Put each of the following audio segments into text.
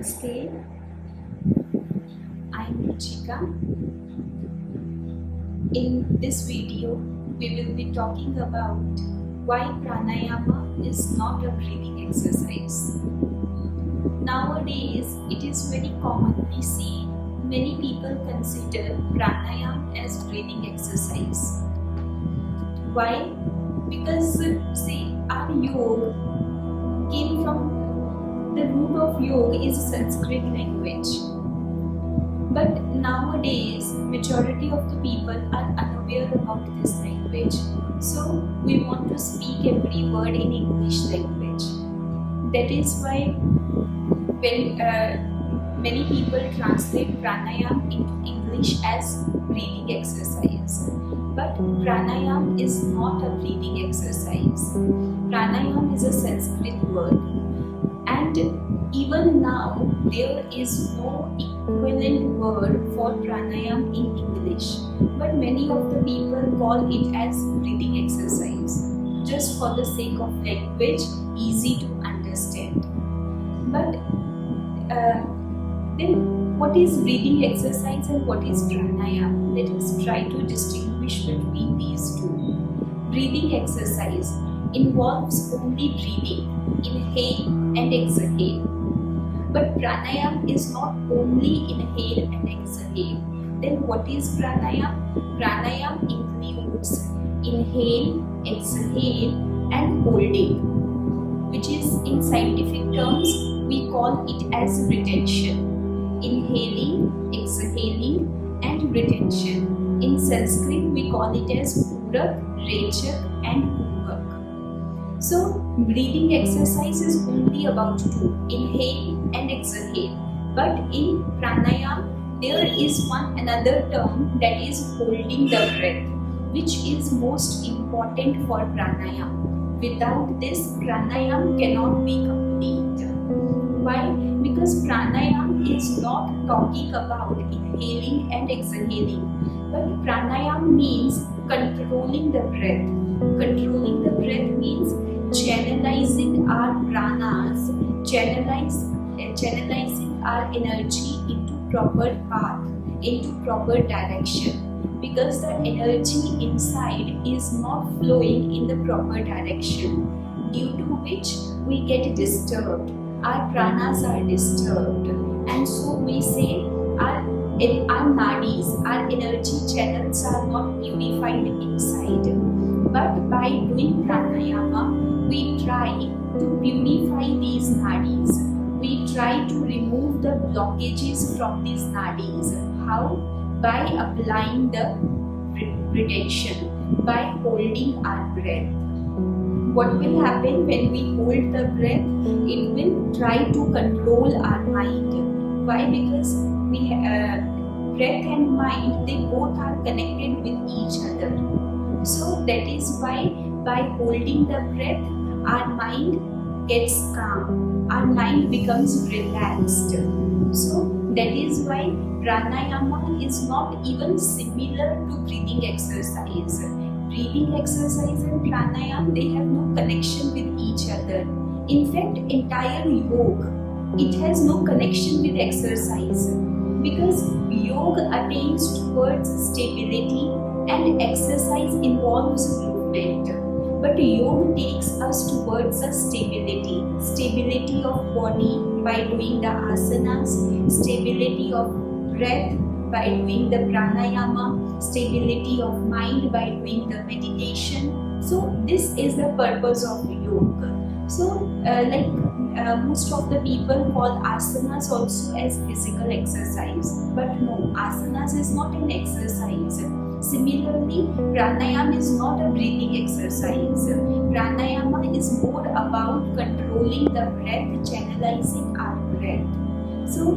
Namaste, I'm Ruchika. In this video, we will be talking about why pranayama is not a breathing exercise. Nowadays, it is very commonly seen many people consider pranayama as breathing exercise. Why? Because our yoga came from the root of yoga is Sanskrit language. But nowadays, majority of the people are unaware about this language. So we want to speak every word in English language. That is why when many people translate pranayama into English as breathing exercise. But pranayama is not a breathing exercise. Pranayama is a Sanskrit word. And even now, there is no equivalent word for pranayama in English. But many of the people call it as breathing exercise, just for the sake of language, easy to understand. But then what is breathing exercise and what is pranayama? Let us try to distinguish between these two. Breathing exercise involves only breathing, inhale and exhale. But pranayama is not only inhale and exhale. Then what is pranayama? Pranayama includes inhale, exhale and holding, which is in scientific terms we call it as retention. Inhaling, exhaling and retention. In Sanskrit we call it as purak, rechak and purvak. So breathing exercise is only about two, inhale and exhale. But in pranayama there is one another term, that is holding the breath, which is most important for pranayama. Without this, pranayama cannot be complete. Why? Because pranayama is not talking about inhaling and exhaling, but pranayama means controlling the breath. Controlling the breath means channelizing our pranas, channelizing our energy into proper path, into proper direction. Because the energy inside is not flowing in the proper direction, due to which we get disturbed. Our pranas are disturbed, and so we say our nadis, our energy channels are not purified inside. But by doing pranayama, we try to purify these nadis. We try to remove the blockages from these nadis. How? By applying the retention, by holding our breath. What will happen when we hold the breath? It will try to control our mind. Why? Because breath and mind, they both are connected with each other. So that is why by holding the breath, our mind gets calm, our mind becomes relaxed. So that is why pranayama is not even similar to breathing exercise. Breathing exercise and pranayama, they have no connection with each other. In fact, entire yoga, it has no connection with exercise, because yoga attains towards stability and exercise involves movement. But yoga takes us towards a stability of body by doing the asanas, stability of breath by doing the pranayama, stability of mind by doing the meditation. So this is the purpose of yoga. So most of the people call asanas also as physical exercise. But no, asanas is not an exercise. Similarly, pranayama is not a breathing exercise. Pranayama is more about controlling the breath, channelizing our breath. So,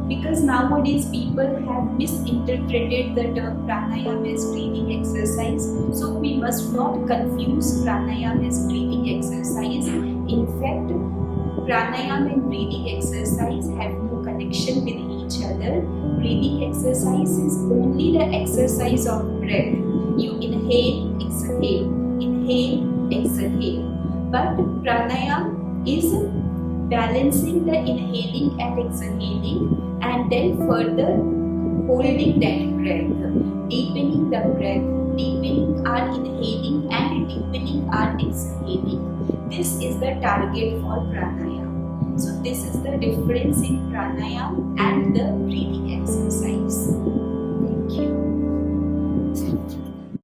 because nowadays people have misinterpreted the term pranayama as breathing exercise, so we must not confuse pranayama as breathing exercise. In fact, pranayama and breathing exercise have no connection with each other. Breathing exercise is only the exercise of breath. You inhale, exhale, inhale, exhale. But pranayama is balancing the inhaling and exhaling, and then further holding that breath, deepening the breath, deepening our inhaling and deepening our exhaling. This is the target for pranayama. So this is the difference in pranayama and the breathing